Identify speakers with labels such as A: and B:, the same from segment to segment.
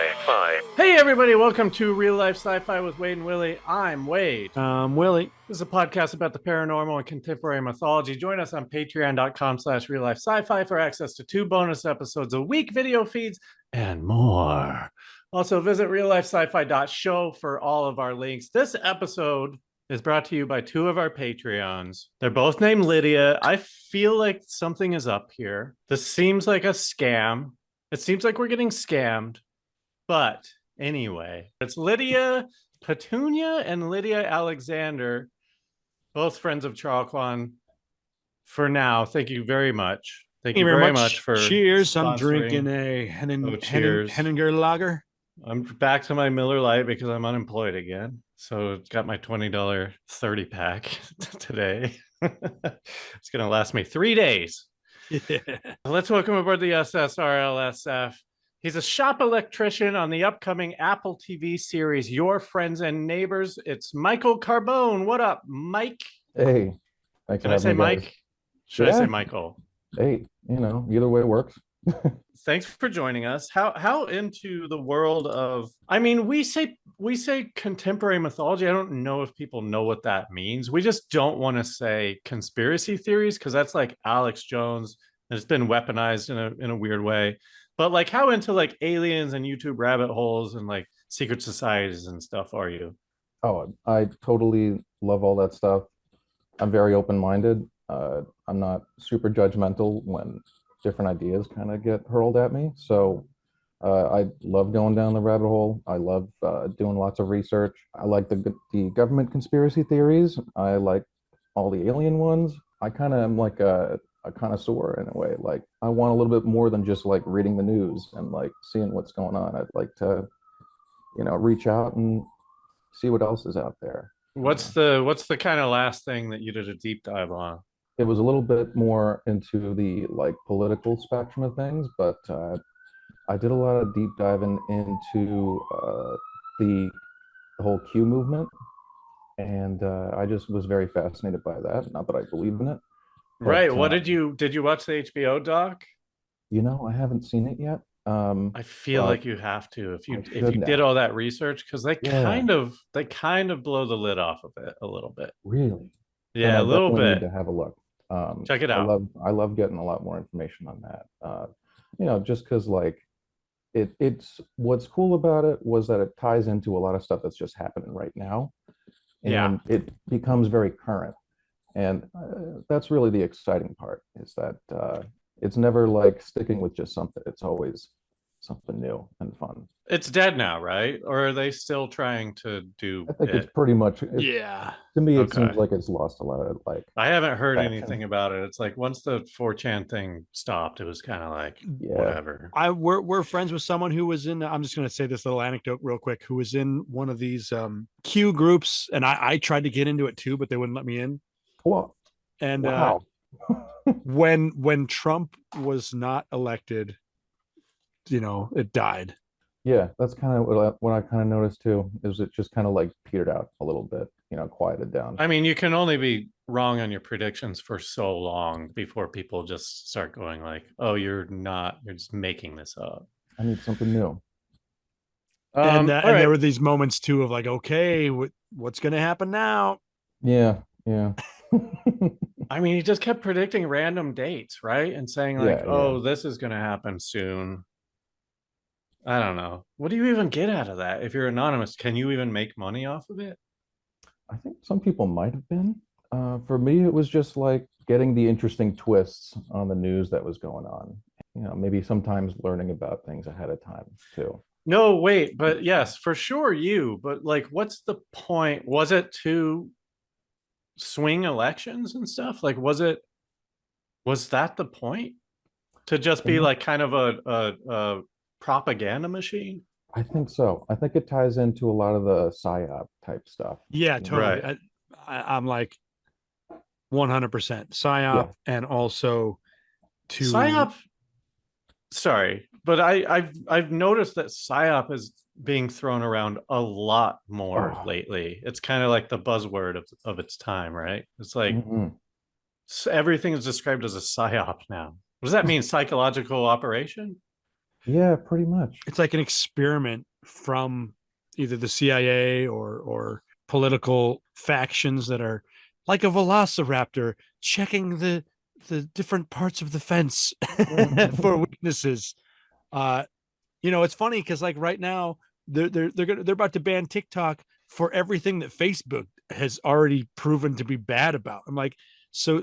A: Sci-Fi.
B: Hey everybody, welcome to Real Life Sci-Fi with Wade and Willie. I'm Wade.
C: Willie.
B: This is a podcast about the paranormal and contemporary mythology. Join us on patreon.com/reallifesci-fi for access to 2 bonus episodes a week, video feeds, and more. Also visit RealLifeSciFi.show for all of our links. This episode is brought to you by 2 of our Patreons. They're both named Lydia. I feel like something is up here. This seems like a scam. It seems like we're getting scammed. But anyway, it's Lydia Petunia and Lydia Alexander, both friends of Charquan. For now, thank you very much. Thank you very much for
C: cheers.
B: Sponsoring.
C: I'm drinking a Henninger lager.
B: I'm back to my Miller Lite because I'm unemployed again. So it's got my $20 30 pack today. It's going to last me 3 days.
C: Yeah.
B: Let's welcome aboard the SSRLSF. He's a shop electrician on the upcoming Apple TV series, Your Friends and Neighbors. It's Michael Carbone. What up, Mike?
D: Hey.
B: Can I say Mike? Should I say Michael?
D: Hey, either way works.
B: Thanks for joining us. How into the world of, we say contemporary mythology. I don't know if people know what that means. We just don't want to say conspiracy theories because that's like Alex Jones, and it's been weaponized in a weird way. But like, how into like aliens and YouTube rabbit holes and like secret societies and stuff are you?
D: Oh, I totally love all that stuff. I'm very open-minded. I'm not super judgmental when different ideas kind of get hurled at me. So I love going down the rabbit hole. I love doing lots of research. I like the government conspiracy theories. I like all the alien ones. I kind of am like a connoisseur in a way. Like, I want a little bit more than just like reading the news and like seeing what's going on. I'd like to, reach out and see what else is out there.
B: What's the kind of last thing that you did a deep dive on?
D: It was a little bit more into the like political spectrum of things, but I did a lot of deep diving into the whole Q movement, and I just was very fascinated by that. Not that I believe in it.
B: Right. What did you watch the HBO doc?
D: I haven't seen it yet.
B: I feel like you have to if you did all that research, because they kind of blow the lid off of it a little bit.
D: Really?
B: Yeah, a little bit.
D: Need to have a look.
B: Check it out.
D: I love getting a lot more information on that. Just because like it's what's cool about it was that it ties into a lot of stuff that's just happening right now, and it becomes very current. And that's really the exciting part, is that it's never like sticking with just something. It's always something new and fun.
B: It's dead now, right? Or are they still trying to do
D: I think it's pretty much, to me, it seems like it's lost a lot of like.
B: I haven't heard anything about it. It's like once the 4chan thing stopped, it was kind of like, whatever.
C: We're friends with someone who was in, I'm just going to say this little anecdote real quick, who was in one of these Q groups. And I tried to get into it too, but they wouldn't let me in.
D: Well,
C: and
D: wow.
C: when Trump was not elected, it died.
D: Yeah, that's kind of what I kind of noticed too, is it just kind of like petered out a little bit, quieted down.
B: You can only be wrong on your predictions for so long before people just start going like, oh, you're just making this up.
D: I need something new.
C: And there were these moments too of like, okay, what's going to happen now?
D: Yeah.
B: He just kept predicting random dates, right? And saying like, this is going to happen soon. I don't know. What do you even get out of that? If you're anonymous, can you even make money off of it?
D: I think some people might have been. For me, it was just like getting the interesting twists on the news that was going on. Maybe sometimes learning about things ahead of time too.
B: No, wait, but yes, for sure but like, what's the point? Was it to swing elections and stuff? Like, was that the point? To just be like kind of a propaganda machine?
D: I think so. I think it ties into a lot of the psyop type stuff.
C: Yeah, totally.
B: Right.
C: I'm like 100% psyop, and also to
B: psyop. Sorry, but I've noticed that psyop is being thrown around a lot more lately. It's kind of like the buzzword of its time, right? It's like everything is described as a psyop now. What does that mean? Psychological operation?
D: Yeah, pretty much.
C: It's like an experiment from either the CIA or political factions that are like a velociraptor checking the different parts of the fence for weaknesses. Uh, it's funny because like right now they're about to ban TikTok for everything that Facebook has already proven to be bad about. I'm like, so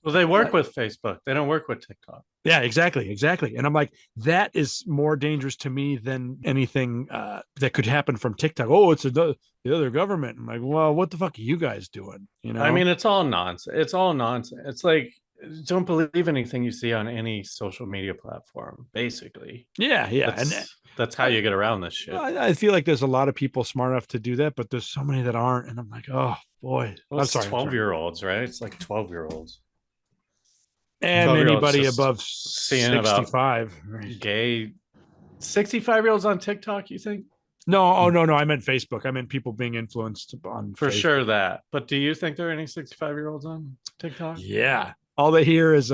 B: Well, they work with Facebook. They don't work with TikTok.
C: yeah, exactly. And I'm like, that is more dangerous to me than anything that could happen from TikTok. Oh, it's the other government. I'm like, well, what the fuck are you guys doing?
B: I mean, it's all nonsense. It's all nonsense. It's like, don't believe anything you see on any social media platform, basically.
C: yeah.
B: That's how you get around this shit.
C: I feel like there's a lot of people smart enough to do that, but there's so many that aren't. And I'm like, oh boy.
B: Well,
C: I'm
B: it's
C: sorry.
B: 12-year-olds, right? It's like 12-year-olds.
C: And
B: 12-year-olds
C: anybody
B: just
C: above
B: seeing about
C: 65.
B: gay 65-year-olds on TikTok, you think?
C: No, no. I meant Facebook. I meant people being influenced on
B: For
C: Facebook.
B: sure that. But do you think there are any 65-year-olds on TikTok?
C: Yeah. All they hear is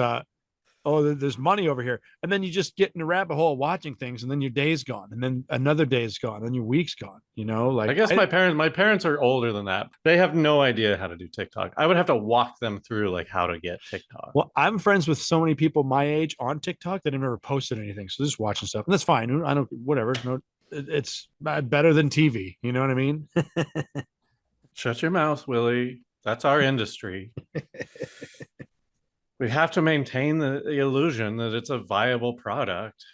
C: oh, there's money over here. And then you just get in a rabbit hole watching things, and then your day's gone, and then another day is gone, and your week's gone. Like
B: I guess my parents are older than that. They have no idea how to do TikTok. I would have to walk them through like how to get TikTok.
C: Well, I'm friends with so many people my age on TikTok that have never posted anything. So just watching stuff. And that's fine. I don't whatever. No, it's better than TV. You know what I mean?
B: Shut your mouth, Willie. That's our industry. We have to maintain the illusion that it's a viable product.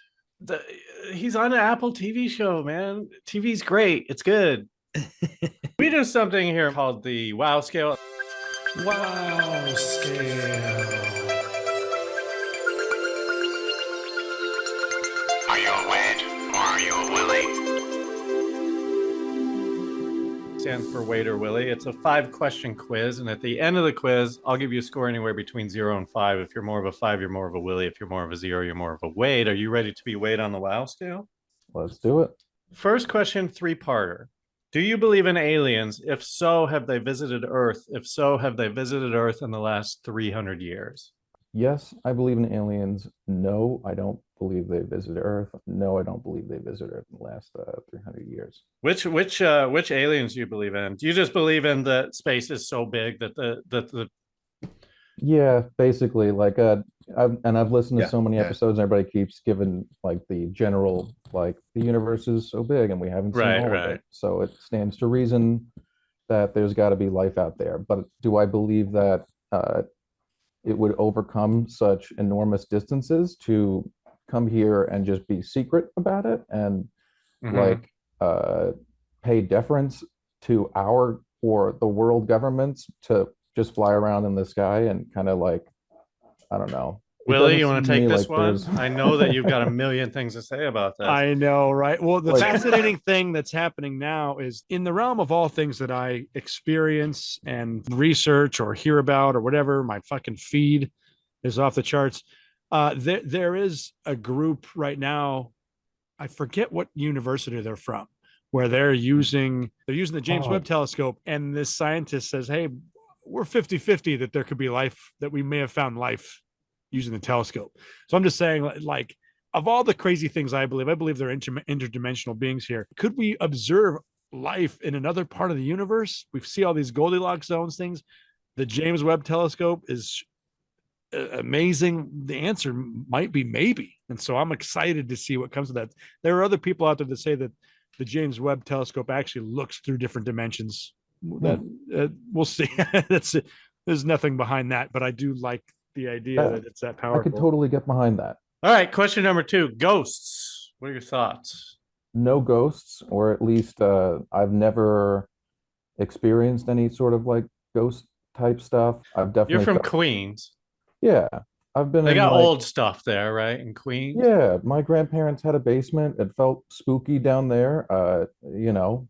B: He's on an Apple TV show, man. TV's great. It's good. We do something here called the Wow Scale. Wow Scale.
A: Are you a Wade or are you a Willie?
B: Stands for Wade or Willie. It's a 5-question quiz, and at the end of the quiz, I'll give you a score anywhere between 0 and 5. If you're more of a 5, you're more of a Willie. If you're more of a 0, you're more of a Wade. Are you ready to be Wade on the Wow Scale?
D: Let's do it.
B: First question, 3-parter. Do you believe in aliens? If so, have they visited Earth? If so, have they visited Earth in the last 300 years?
D: Yes, I believe in aliens. No, I don't believe they visited Earth. No, I don't believe they visited Earth in the last 300 years.
B: Which aliens do you believe in? Do you just believe in that space is so big that the
D: Yeah, basically, like I've listened to so many episodes, and everybody keeps giving like the general, like the universe is so big and we haven't seen all of it. So it stands to reason that there's got to be life out there. But do I believe that it would overcome such enormous distances to come here and just be secret about it and like pay deference to our or the world governments to just fly around in the sky and kind of like, I don't know.
B: Willie, you want to take this one? I know that you've got a million things to say about this.
C: I know, right? Well, the fascinating thing that's happening now is in the realm of all things that I experience and research or hear about or whatever, my fucking feed is off the charts. There is a group right now, I forget what university they're from, where they're using the James Webb Telescope, and this scientist says, hey, we're 50-50 that there could be life, that we may have found life using the telescope. So I'm just saying, like, of all the crazy things I believe there are interdimensional beings here. Could we observe life in another part of the universe? We see all these Goldilocks zones things. The James Webb Telescope is amazing. The answer might be maybe. And so I'm excited to see what comes of that. There are other people out there that say that the James Webb Telescope actually looks through different dimensions. That we'll see. There's nothing behind that, but I do like the idea that it's that powerful.
D: I could totally get behind that.
B: All right, question number 2, ghosts. What are your thoughts?
D: No ghosts, or at least I've never experienced any sort of like ghost type stuff. I've definitely
B: You're from Queens.
D: Yeah, I've been
B: They
D: in,
B: got
D: like,
B: old stuff there, right? In Queens.
D: Yeah, my grandparents had a basement. It felt spooky down there,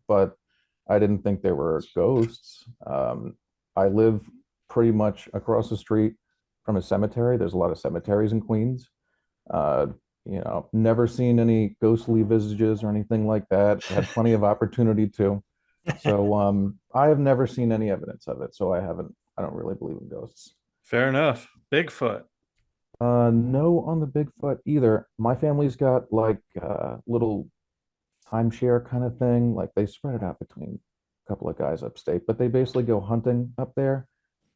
D: but I didn't think there were ghosts. I live pretty much across the street from a cemetery. There's a lot of cemeteries in Queens. Never seen any ghostly visages or anything like that. Had plenty of opportunity to. So I have never seen any evidence of it. So I don't really believe in ghosts.
B: Fair enough. Bigfoot.
D: No on the Bigfoot either. My family's got like little timeshare kind of thing. Like they spread it out between a couple of guys upstate, but they basically go hunting up there.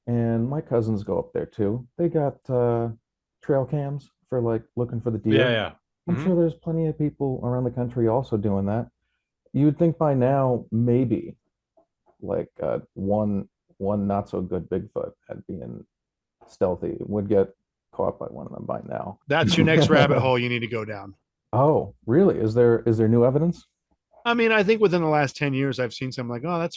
D: And my cousins go up there too. They got trail cams for like looking for the
B: Yeah,
D: deer.
B: yeah.
D: I'm
B: Mhm.
D: sure there's plenty of people around the country also doing that. You would think by now, maybe like one not so good Bigfoot at being stealthy would get caught by one of them by now.
C: That's your next rabbit hole you need to go down.
D: Oh, really? Is there new evidence?
C: I mean, I think within the last 10 years, I've seen something like, oh,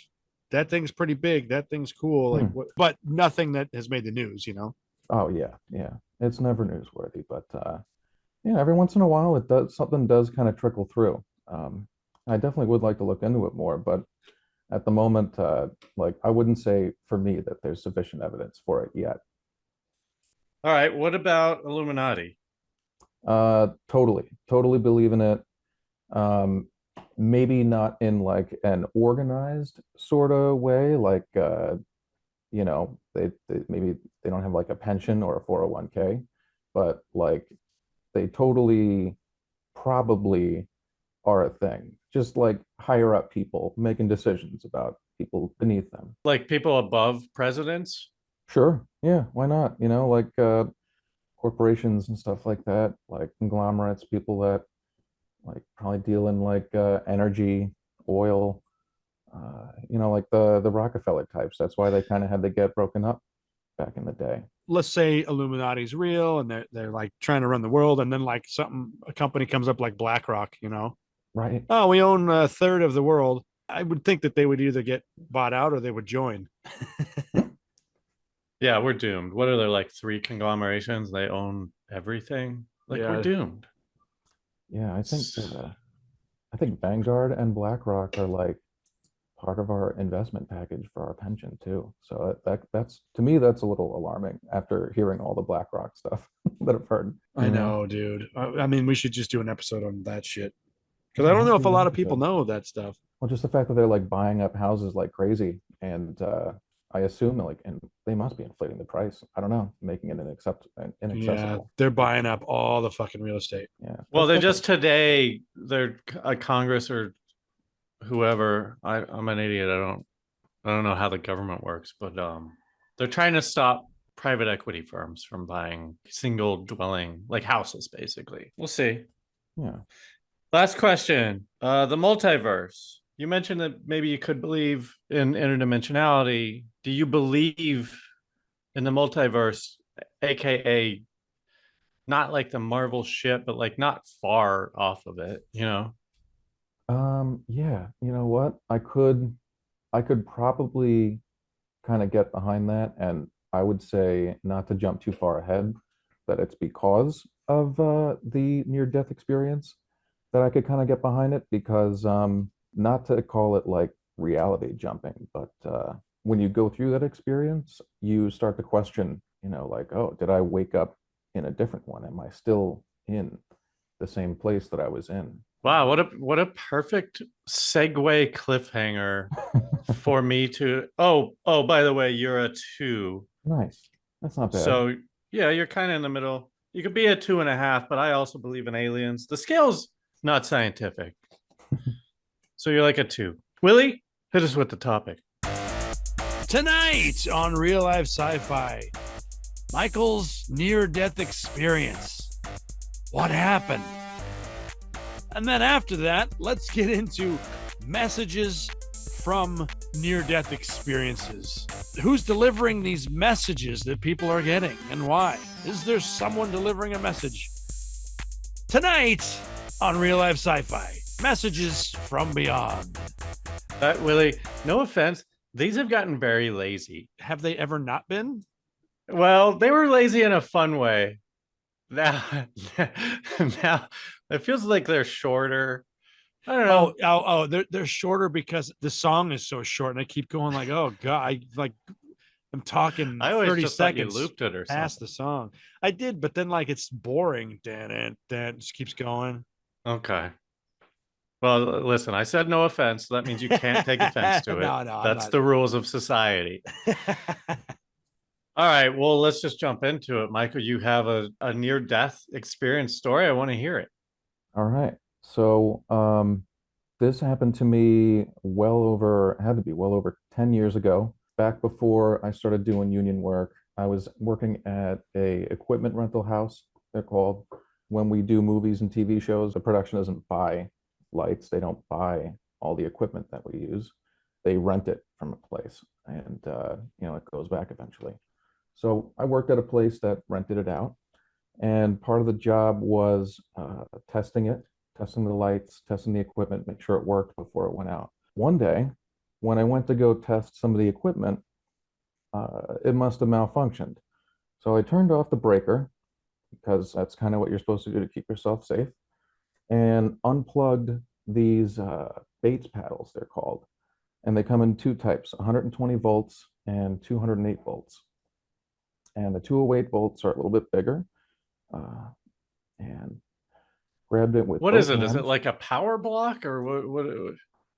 C: that thing's pretty big. That thing's cool. Like,
D: Hmm.
C: but nothing that has made the news, you know?
D: Oh yeah, yeah. It's never newsworthy, but yeah, every once in a while it does something does kind of trickle through. I definitely would like to look into it more, but at the moment, like I wouldn't say for me that there's sufficient evidence for it yet.
B: All right. What about Illuminati?
D: Totally believe in it. Um, maybe not in like an organized sort of way, like they maybe they don't have like a pension or a 401k, but like they totally probably are a thing. Just like higher up people making decisions about people beneath them.
B: Like people above presidents?
D: Sure, yeah, why not? Like corporations and stuff like that, like conglomerates, people that like probably deal in like energy, oil, like the Rockefeller types. That's why they kind of had to get broken up back in the day.
C: Let's say Illuminati's real and they're like trying to run the world, and then like a company comes up like BlackRock, you know.
D: Right.
C: Oh, we own a third of the world. I would think that they would either get bought out or they would join.
B: Yeah, we're doomed. What are there like three conglomerations? They own everything. Like we're
C: Yeah.
B: doomed.
D: Yeah, I think Vanguard and BlackRock are like part of our investment package for our pension too. So that's to me that's a little alarming after hearing all the BlackRock stuff that I've heard.
C: I know, dude. I mean, we should just do an episode on that shit because I
D: Yeah,
C: don't know
D: that'd
C: if
D: be
C: a
D: an
C: lot of people
D: episode.
C: know that stuff.
D: Well, just the fact that they're like buying up houses like crazy, and I assume like, and they must be inflating the price. I don't know, making it
C: Yeah,
D: inaccessible.
C: they're buying up all the fucking real estate.
D: Yeah,
B: Well,
D: that's
B: they
D: definitely
B: just today, they're a Congress or whoever. I'm an idiot. I don't know how the government works, but they're trying to stop private equity firms from buying single dwelling like houses, basically. We'll see.
D: yeah.
B: Last question. The multiverse. You mentioned that maybe you could believe in interdimensionality. Do you believe in the multiverse, aka not like the Marvel shit, but like not far off of it, you know?
D: Yeah, you know what? I could probably kind of get behind that, and I would say not to jump too far ahead, that it's because of the near-death experience that I could kind of get behind it because not to call it like reality jumping, but when you go through that experience, you start to question, like, oh, did I wake up in a different one? Am I still in the same place that I was in?
B: Wow, what a perfect segue cliffhanger for me to by the way, you're a two.
D: Nice. That's not bad.
B: So yeah, you're kind of in the middle. You could be a 2.5, but I also believe in aliens. The scale's not scientific. So you're like a two. Willie, hit us with the topic.
C: Tonight on Real Life Sci-Fi, Michael's near-death experience. What happened? And then after that, let's get into messages from near-death experiences. Who's delivering these messages that people are getting and why? Is there someone delivering a message? Tonight on Real Life Sci-Fi, messages from beyond.
B: Willie, no offense. These have gotten very lazy.
C: Have they ever not been?
B: Well, they were lazy in a fun way. Now, now it feels like they're shorter. I don't know.
C: They're shorter because the song is so short, and I keep going like, oh god, I'm talking
B: I always
C: 30
B: just thought you
C: seconds
B: looped it or
C: past
B: something.
C: the song. I did, but then like it's boring. That just keeps going.
B: Okay. Well, listen, I said no offense. So that means you can't take offense to it.
C: No, I'm
B: That's
C: not.
B: the rules of society. All right, well, let's just jump into it. Michael, you have a near-death experience story. I want to hear it.
D: All right. So, this happened to me had to be well over 10 years ago. Back before I started doing union work, I was working at a equipment rental house, they're called. When we do movies and TV shows, the production doesn't buy lights. They don't buy all the equipment that we use. They rent it from a place and, it goes back eventually. So I worked at a place that rented it out. And part of the job was testing it, testing the lights, testing the equipment, make sure it worked before it went out. One day, when I went to go test some of the equipment, it must have malfunctioned. So I turned off the breaker because that's kind of what you're supposed to do to keep yourself safe, and unplugged these Bates paddles, they're called. And they come in two types, 120 volts and 208 volts. And the 208 volts are a little bit bigger. And grabbed it with
B: What
D: both
B: is it? Is it
D: hands.
B: like a power block or what?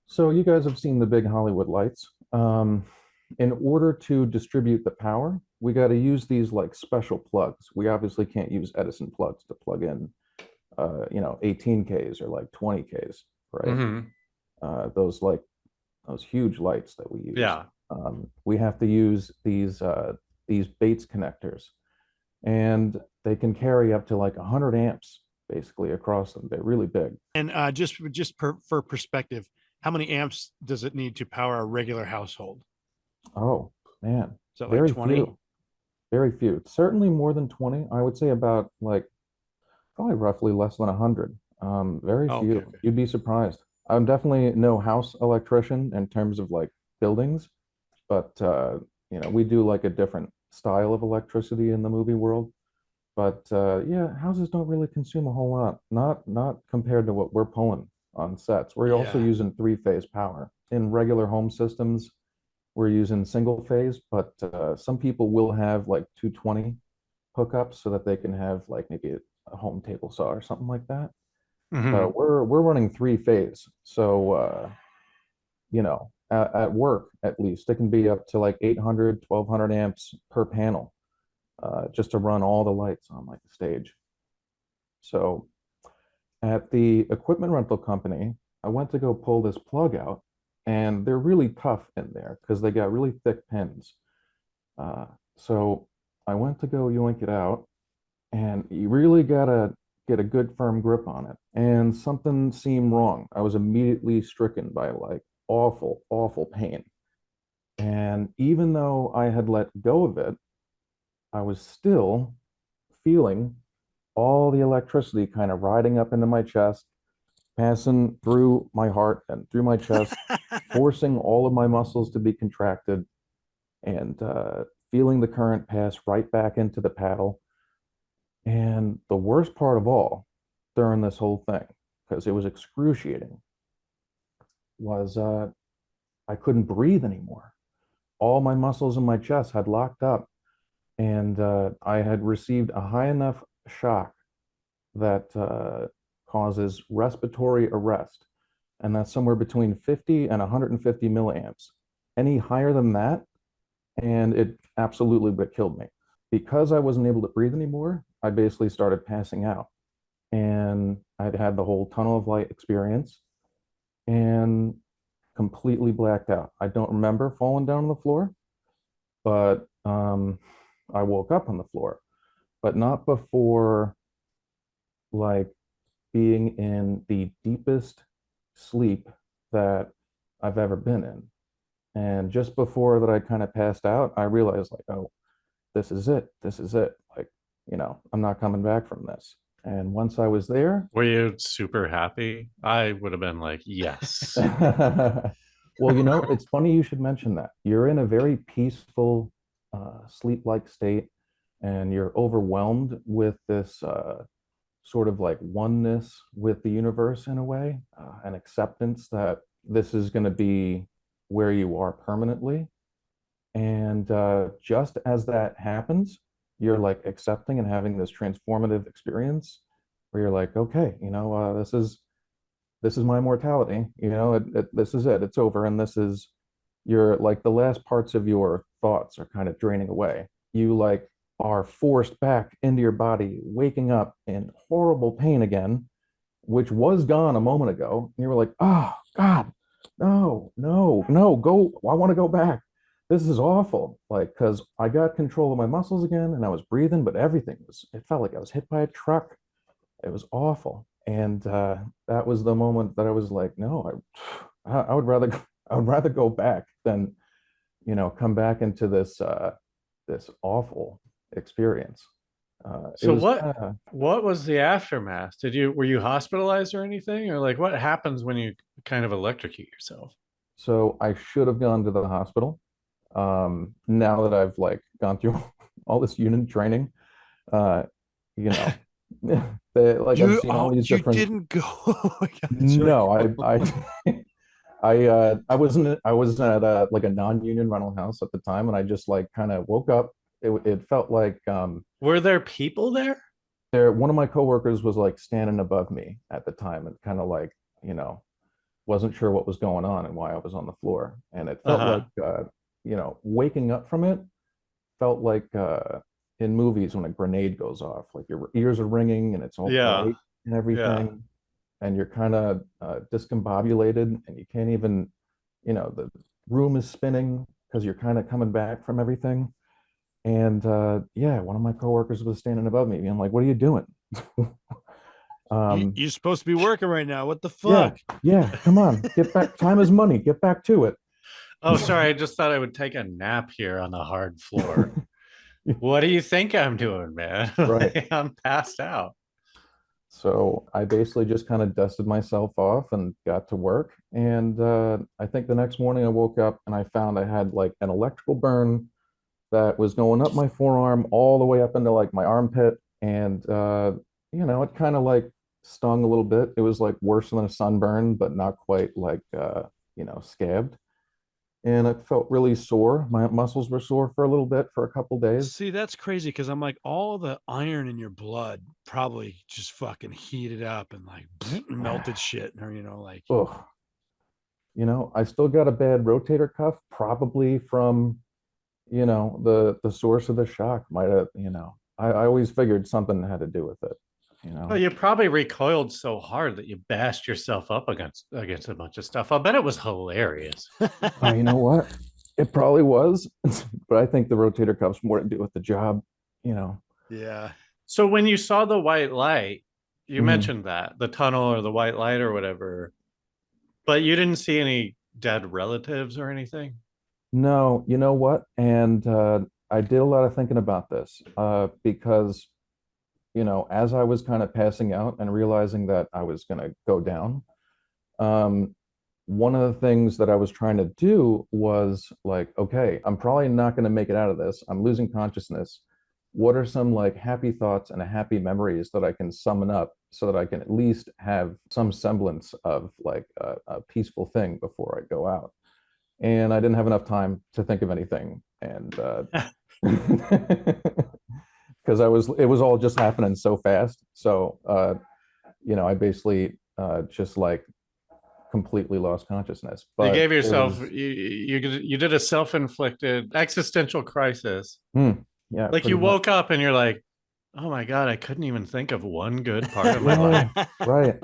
D: So you guys have seen the big Hollywood lights. In order to distribute the power, we got to use these like special plugs. We obviously can't use Edison plugs to plug in, 18Ks or like 20Ks, right?
B: Mhm.
D: Those huge lights that we use.
B: Yeah.
D: We have to use these Bates connectors, and they can carry up to like 100 amps basically across them. They're really big.
C: And for perspective, how many amps does it need to power a regular household?
D: Oh man,
C: So like
D: very
C: 20?
D: few, very few. Certainly more than 20. I would say about like probably roughly less than 100. Very
C: Oh,
D: few.
C: okay.
D: You'd be surprised. I'm definitely no house electrician in terms of like buildings, but we do like a different style of electricity in the movie world. But yeah, houses don't really consume a whole lot. Not compared to what we're pulling on sets. We're also
C: Yeah.
D: using three-phase power. In regular home systems, we're using single phase, but some people will have like 220 hookups so that they can have like maybe a home table saw or something like that.
B: Mhm.
D: We're running three-phase. So at work at least, it can be up to like 800, 1200 amps per panel, just to run all the lights on like the stage. So at the equipment rental company, I went to go pull this plug out, and they're really tough in there because they got really thick pins. Uh, so I went to go yoink it out, and you really gotta get a good firm grip on it. And something seemed wrong. I was immediately stricken by like awful, awful pain. And even though I had let go of it, I was still feeling all the electricity kind of riding up into my chest, passing through my heart and through my chest, forcing all of my muscles to be contracted, and feeling the current pass right back into the paddle. And the worst part of all during this whole thing, because it was excruciating, was I couldn't breathe anymore. All my muscles in my chest had locked up, and I had received a high enough shock that causes respiratory arrest, and that's somewhere between 50 and 150 milliamps. Any higher than that, and it absolutely would have killed me. Because I wasn't able to breathe anymore, I basically started passing out, and I'd had the whole tunnel of light experience and completely blacked out. I don't remember falling down on the floor, but I woke up on the floor, but not before like being in the deepest sleep that I've ever been in. And just before that, I kind of passed out, I realized, like, oh, this is it. This is it. Like, I'm not coming back from this. And once I was there,
B: Were you super happy? I would have been like, yes.
D: well, it's funny you should mention that. You're in a very peaceful, sleep-like state, and you're overwhelmed with this sort of like oneness with the universe in a way, an acceptance that this is going to be where you are permanently. And just as that happens, you're like accepting and having this transformative experience where you're like, okay, this is my mortality. This is it. It's over, and this is your like the last parts of your thoughts are kind of draining away. you like are forced back into your body, waking up in horrible pain again, which was gone a moment ago. And you were like, oh God, no, no, no, go. I want to go back. This is awful. Like, because I got control of my muscles again and I was breathing, but everything was, it felt like I was hit by a truck. It was awful. And that was the moment that I was like, no, I would rather, I would rather go back than, come back into this awful experience.
B: So what was the aftermath? Were you hospitalized or anything? Or like what happens when you kind of electrocute yourself?
D: So I should have gone to the hospital. Now that I've like gone through all this unit training, uh, you know, I've seen all these different.
C: You didn't go.
D: No, I wasn't at like a non-union rental house at the time, and I just like kind of woke up. It felt like
B: Were there people there?
D: one of my coworkers was like standing above me at the time and kind of like, wasn't sure what was going on and why I was on the floor. And it felt like waking up from it felt like in movies when a grenade goes off, like your ears are ringing and it's all bright and everything. And you're kind of discombobulated and you can't even, the room is spinning because you're kind of coming back from everything. And one of my coworkers was standing above me and I'm like, what are you doing?
C: You're supposed to be working right now. What the fuck?
D: Yeah, come on, get back. Time is money. Get back to it.
B: Oh, sorry. I just thought I would take a nap here on the hard floor. What do you think I'm doing, man?
D: Right.
B: I'm passed out.
D: So I basically just kind of dusted myself off and got to work. And I think the next morning I woke up and I found I had like an electrical burn that was going up my forearm all the way up into like my armpit. And, it kind of like stung a little bit. It was like worse than a sunburn, but not quite like, scabbed. And it felt really sore. My muscles were sore for a little bit for a couple days.
C: See, that's crazy because I'm like, all the iron in your blood probably just fucking heated up and like melted shit, or like.
D: Ugh. I still got a bad rotator cuff, probably from, the source of the shock might have, I always figured something had to do with it.
B: Well, you probably recoiled so hard that you bashed yourself up against a bunch of stuff. I bet it was hilarious.
D: You know what? It probably was, but I think the rotator cuff's more to do with the job,
C: Yeah.
B: So when you saw the white light, you mentioned that the tunnel or the white light or whatever, but you didn't see any dead relatives or anything?
D: No, you know what? And I did a lot of thinking about this because as I was kind of passing out and realizing that I was going to go down, one of the things that I was trying to do was like, okay, I'm probably not going to make it out of this. I'm losing consciousness. What are some like happy thoughts and happy memories that I can summon up so that I can at least have some semblance of like a peaceful thing before I go out? And I didn't have enough time to think of anything. And because it was all just happening so fast. So, I basically just like completely lost consciousness. But
B: you gave yourself, you did a self-inflicted existential crisis.
D: Yeah.
B: Like you woke up and you're like, oh my God, I couldn't even think of one good part of my life.
D: Right.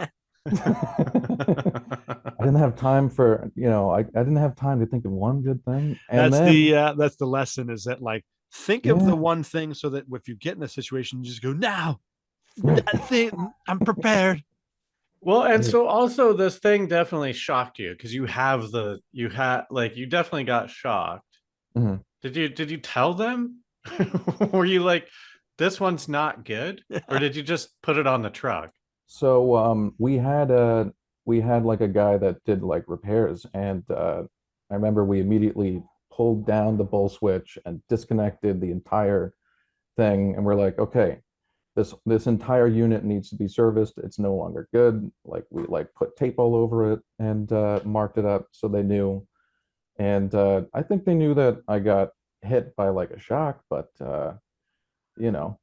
D: I didn't have time for, I didn't have time to think of one good thing. And
C: that's the lesson, is that like, think of the one thing so that if you get in a situation, you just go, now I'm prepared.
B: Well, and so also this thing definitely shocked you because you definitely got shocked.
D: Mm-hmm.
B: Did you tell them? Were you like, this one's not good? Or did you just put it on the truck?
D: So we had like a guy that did like repairs, and I remember we immediately pulled down the bull switch and disconnected the entire thing, and we're like, okay, this entire unit needs to be serviced. It's no longer good. Like we like put tape all over it and marked it up so they knew. And I think they knew that I got hit by like a shock, but they
B: didn't know.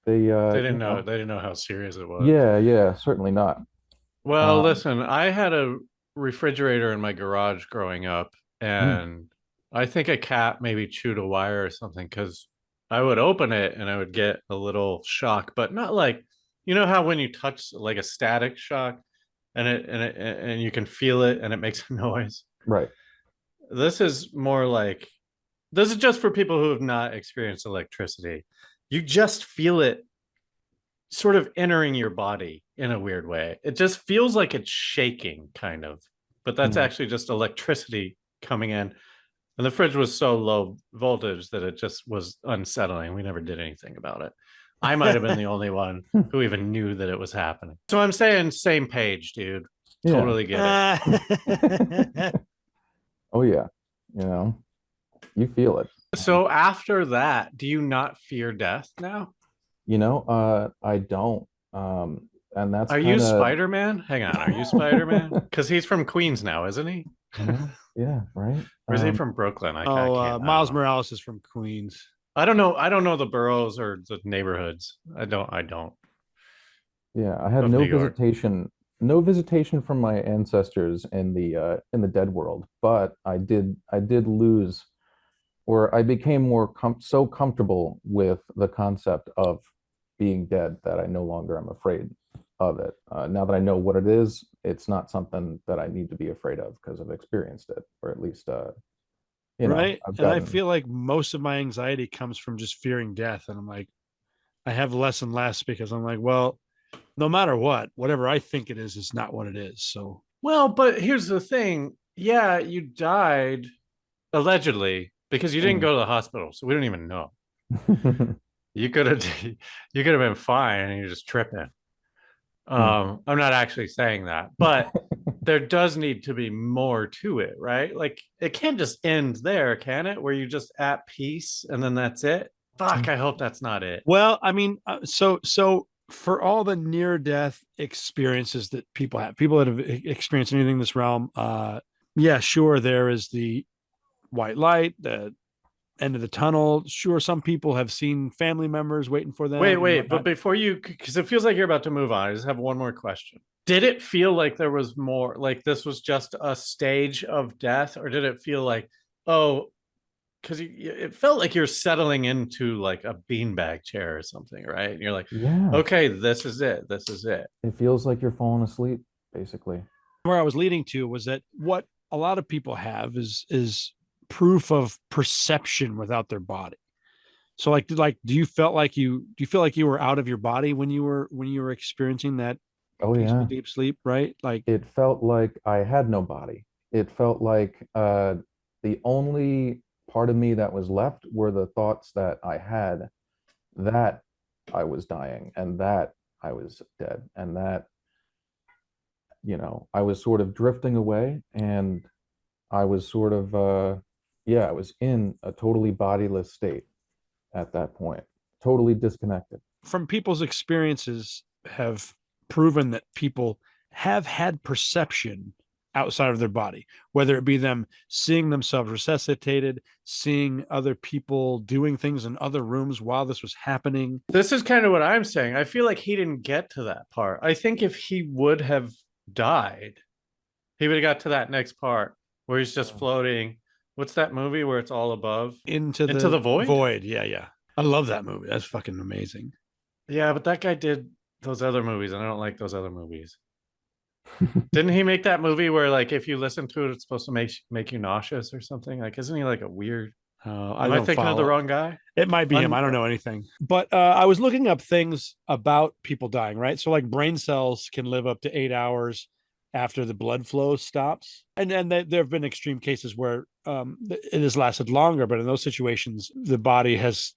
B: They didn't know how serious it was.
D: Yeah, certainly not.
B: Well, listen, I had a refrigerator in my garage growing up, and I think a cat maybe chewed a wire or something because I would open it and I would get a little shock, but not like, you know how when you touch like a static shock and you can feel it and it makes a noise.
D: Right.
B: This is more like, this is just for people who have not experienced electricity. You just feel it sort of entering your body in a weird way. It just feels like it's shaking, kind of, but that's actually just electricity coming in. And the fridge was so low voltage that it just was unsettling. We never did anything about it. I might have been the only one who even knew that it was happening. So I'm saying same page, dude.
D: Yeah.
B: Totally get it.
D: Oh yeah. You know, you feel it.
B: So after that, do you not fear death now?
D: You know, I don't. And that's
B: Are you Spider-Man? Hang on, are you Spider-Man? Because he's from Queens now, isn't he?
D: Yeah, right.
B: Or is he from Brooklyn? I can't.
C: Miles Morales is from Queens.
B: I don't know. I don't know the boroughs or the neighborhoods. I don't.
D: Yeah, I had
B: Of
D: no
B: New York.
D: visitation from my ancestors in the dead world, but I did lose, or I became so comfortable with the concept of being dead that I no longer am afraid of it. Now that I know what it is, it's not something that I need to be afraid of because I've experienced it, or at least you know,
C: Right.
D: I've
C: And I
D: gotten.
C: feel like most of my anxiety comes from just fearing death. And I'm like, I have less and less because I'm like, well, no matter what, whatever I think it is not what it is. So,
B: Well, but here's the thing. Yeah, you died allegedly because you didn't go to the hospital, so we don't even know. You could have been fine and you're just tripping. I'm not actually saying that, but there does need to be more to it, right? Like it can't just end there, can it? Where you're just at peace and then that's it. Fuck, I hope that's not it.
C: well, I mean, so for all the near death experiences that people that have experienced anything in this realm, yeah, sure, there is the white light, the end of the tunnel. Sure, some people have seen family members waiting for them.
B: Wait, but before you, because it feels like you're about to move on, I just have one more question. Did it feel like there was more, like this was just a stage of death, or did it feel like, oh, because it felt like you're settling into like a beanbag chair or something, right? And you're like,
D: Yeah,
B: okay, this is it. This is it.
D: it feels like you're falling asleep, basically.
C: Where I was leading to was that what a lot of people have is proof of perception without their body. So do you feel like you were out of your body when you were experiencing that
D: Oh
C: peaceful
D: yeah.
C: deep sleep, right? Like
D: It felt like I had no body. It felt like the only part of me that was left were the thoughts that I had that I was dying and that I was dead and that, I was sort of drifting away and I was sort of, yeah, I was in a totally bodiless state at that point, totally disconnected.
C: from people's experiences have proven that people have had perception outside of their body, whether it be them seeing themselves resuscitated, seeing other people doing things in other rooms while this was happening.
B: This is kind of what I'm saying. I feel like he didn't get to that part. I think if he would have died, he would have got to that next part where he's just floating. What's that movie where it's all above?
C: Into
B: the void?
C: Void. Yeah, yeah. I love that movie. That's fucking amazing.
B: Yeah, but that guy did those other movies, and I don't like those other movies. Didn't he make that movie where like if you listen to it, it's supposed to make you nauseous or something? Like, isn't he like a weird?
C: I
B: Am I thinking of the wrong guy?
C: It might be him. I don't know anything. But I was looking up things about people dying, right? So like brain cells can live up to 8 hours after the blood flow stops. And there have been extreme cases where it has lasted longer, but in those situations, the body has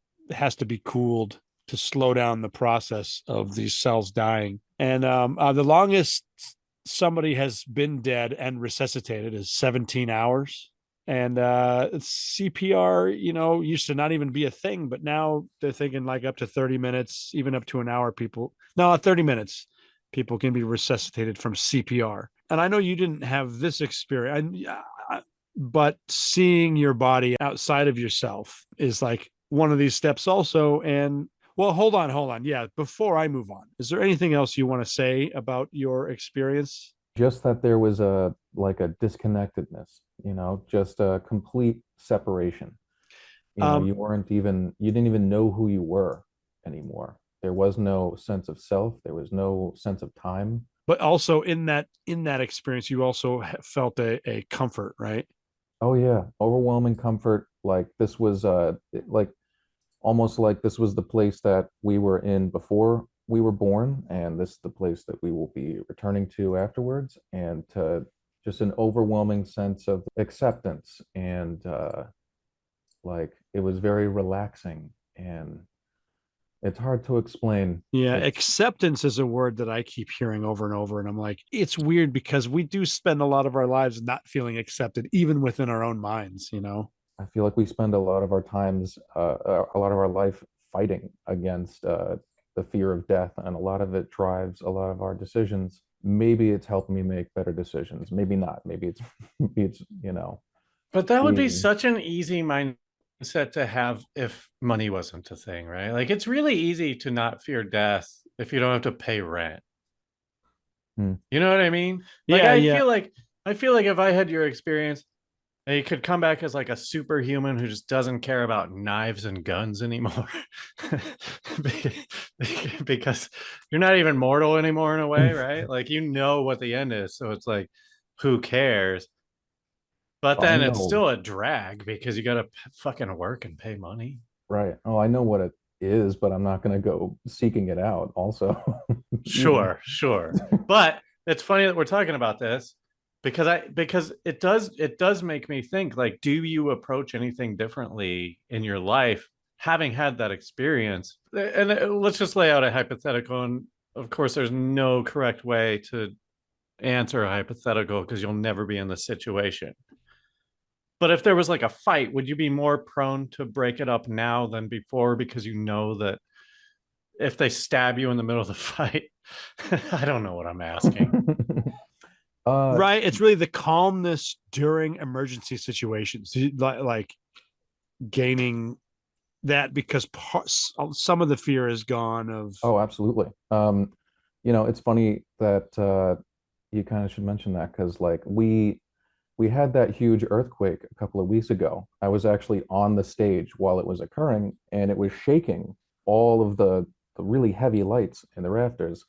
C: to be cooled to slow down the process of these cells dying. And the longest somebody has been dead and resuscitated is 17 hours. And CPR, used to not even be a thing, but now they're thinking like up to 30 minutes, even up to an hour. 30 minutes, people can be resuscitated from CPR. And I know you didn't have this experience, but seeing your body outside of yourself is like one of these steps also. And well, hold on. Yeah, before I move on, is there anything else you want to say about your experience?
D: Just that there was like a disconnectedness, just a complete separation. You didn't even know who you were anymore. There was no sense of self. There was no sense of time.
C: But also in that experience, you also felt a comfort, right?
D: Oh yeah, overwhelming comfort. Like this was like almost like this was the place that we were in before we were born, and this is the place that we will be returning to afterwards. And just an overwhelming sense of acceptance, and like it was very relaxing, and it's hard to explain.
C: Yeah,
D: It's
C: acceptance is a word that I keep hearing over and over. And I'm like, it's weird because we do spend a lot of our lives not feeling accepted, even within our own minds, you know?
D: I feel like we spend a lot of our times, a lot of our life fighting against the fear of death, and a lot of it drives a lot of our decisions. Maybe it's helped me make better decisions. Maybe not. Maybe it's
B: But that would be
D: being
B: such an easy mindset to have if money wasn't a thing, right? Like it's really easy to not fear death if you don't have to pay rent.
D: Hmm.
B: You know what I mean? Like
C: Yeah, yeah.
B: I feel like if I had your experience, you could come back as like a superhuman who just doesn't care about knives and guns anymore. Because you're not even mortal anymore in a way, right? Like you know what the end is. So it's like, who cares? But
D: I
B: then it's
D: know,
B: still a drag because you got to fucking work and pay money.
D: right? Oh, I know what it is, but I'm not going to go seeking it out. Also, either.
B: Sure. But it's funny that we're talking about this because it does make me think like, do you approach anything differently in your life having had that experience? And let's just lay out a hypothetical. And of course, there's no correct way to answer a hypothetical because you'll never be in the situation. But if there was like a fight, would you be more prone to break it up now than before because you know that if they stab you in the middle of the fight, I don't know what I'm asking.
D: uh,
C: Right. It's really the calmness during emergency situations, like gaining that because some of the fear is gone of.
D: oh, absolutely. It's funny that you kind of should mention that because like we had that huge earthquake a couple of weeks ago. I was actually on the stage while it was occurring, and it was shaking all of the really heavy lights in the rafters.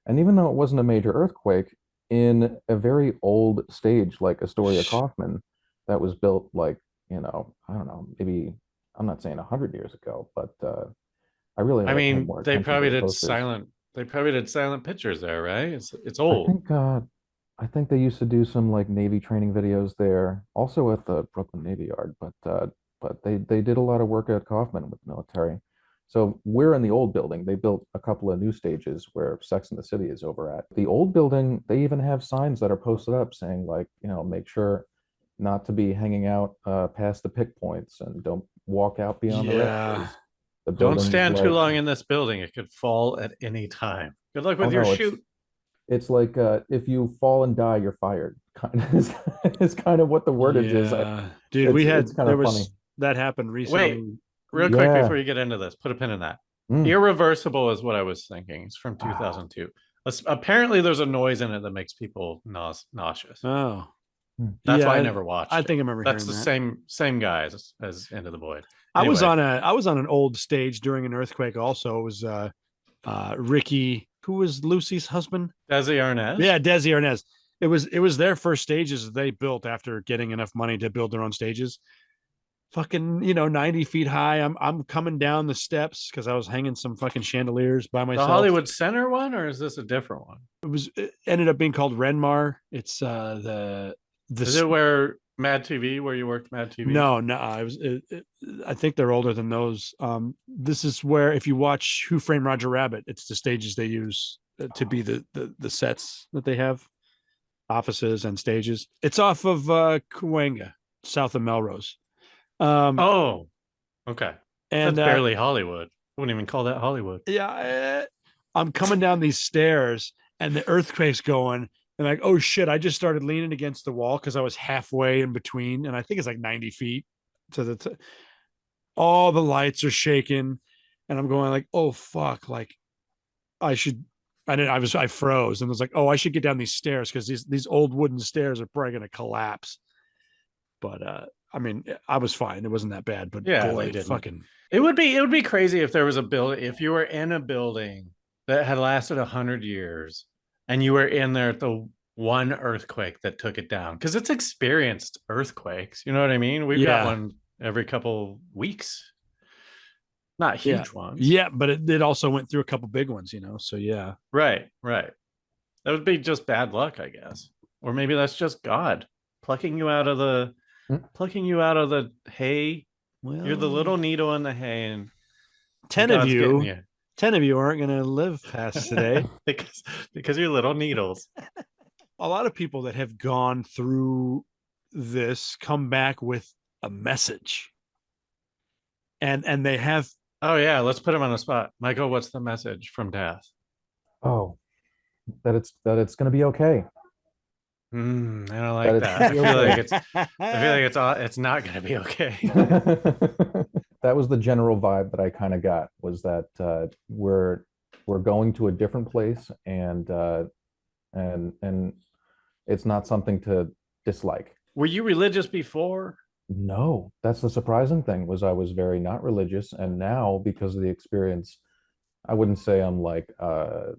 D: And even though it wasn't a major earthquake, in a very old stage like Astoria Kaufman, that was built like, I don't know, maybe I'm not saying 100 years ago, but I really
B: I
D: ought to pay
B: mean,
D: more attention to the posters.
B: they probably did silent pictures there, right? It's
D: I
B: old.
D: think uh, I think they used to do some like Navy training videos there, also at the Brooklyn Navy Yard, but they did a lot of work at Kaufman with military. So we're in the old building. They built a couple of new stages where Sex and the City is over at. The old building, they even have signs that are posted up saying like, make sure not to be hanging out past the pick points and don't walk out beyond the
C: Yeah.
D: rafters. The
B: Don't
D: building is
B: stand too
D: like,
B: long in this building. It could fall at any time. Good luck
D: oh
B: with your
D: no,
B: shoot.
D: it's like if you fall and die, you're fired. Kind of is kind of what the wordage is.
C: Yeah. Dude,
D: It's kind
C: there
D: of funny.
C: was that happened
B: Wait,
C: recently.
B: real quick before
D: Yeah.
B: you get into this, put a pin in that.
D: Mm.
B: Irreversible is what I was thinking. It's from
D: Ah.
B: 2002. Apparently, there's a noise in it that makes people nauseous.
C: Oh,
D: Mm.
B: That's why I
C: yeah.
B: never
C: I
B: watched it.
C: think I remember
B: That's
C: hearing
B: the
C: that.
B: same guy as Into the Void.
C: I was
B: Anyway,
C: on an old stage during an earthquake also. It was Ricky, who was Lucy's husband.
B: Desi Arnaz.
C: Yeah, Desi Arnaz. It was their first stages they built after getting enough money to build their own stages. Fucking, 90 feet high. I'm coming down the steps because I was hanging some fucking chandeliers by
B: The
C: myself.
B: Hollywood Center one, or is this a different one?
C: It ended up being called Renmar. It's
B: Is it where Mad TV, where you worked Mad TV?
C: No, I was. I think they're older than those. This is where, if you watch Who Framed Roger Rabbit, it's the stages they use to be the sets that they have, offices and stages. It's off of Cahuenga, south of Melrose.
B: Oh, okay.
C: And
B: That's barely Hollywood. I wouldn't even call that Hollywood.
C: yeah, I'm coming down these stairs, and the earthquake's going. And like, oh shit, I just started leaning against the wall because I was halfway in between. And I think it's like 90 feet to all the lights are shaking. And I'm going like, oh fuck, like I should, I froze and was like, oh, I should get down these stairs because these old wooden stairs are probably going to collapse. But I mean, I was fine. It wasn't that bad, but
B: Yeah,
C: boy,
B: they didn't.
C: fucking.
B: It would be crazy if there was a building, if you were in a building that had lasted 100 years and you were in there at the one earthquake that took it down, because it's experienced earthquakes. You know what I mean? We've got
C: Yeah.
B: one every couple weeks, not
C: Yeah.
B: huge ones.
C: Yeah, but it also went through a couple big ones, you know. So yeah.
B: Right. That would be just bad luck, I guess. Or maybe that's just God plucking you out of the hay.
C: Well,
B: You're the little needle in the hay, and
C: 10
B: God's
C: of
B: getting
C: you, 10 of you aren't going to live past today.
B: because you're little needles.
C: A lot of people that have gone through this come back with a message. And they have.
B: Oh yeah, let's put him on the spot. Michael, what's the message from death?
D: Oh, that it's going to be okay.
B: I don't like that. I feel like it's not going to be okay.
D: That was the general vibe that I kind of got, was that we're going to a different place, and it's not something to dislike.
B: Were you religious before?
D: No, that's the surprising thing, was I was very not religious, and now, because of the experience, I wouldn't say I'm like I've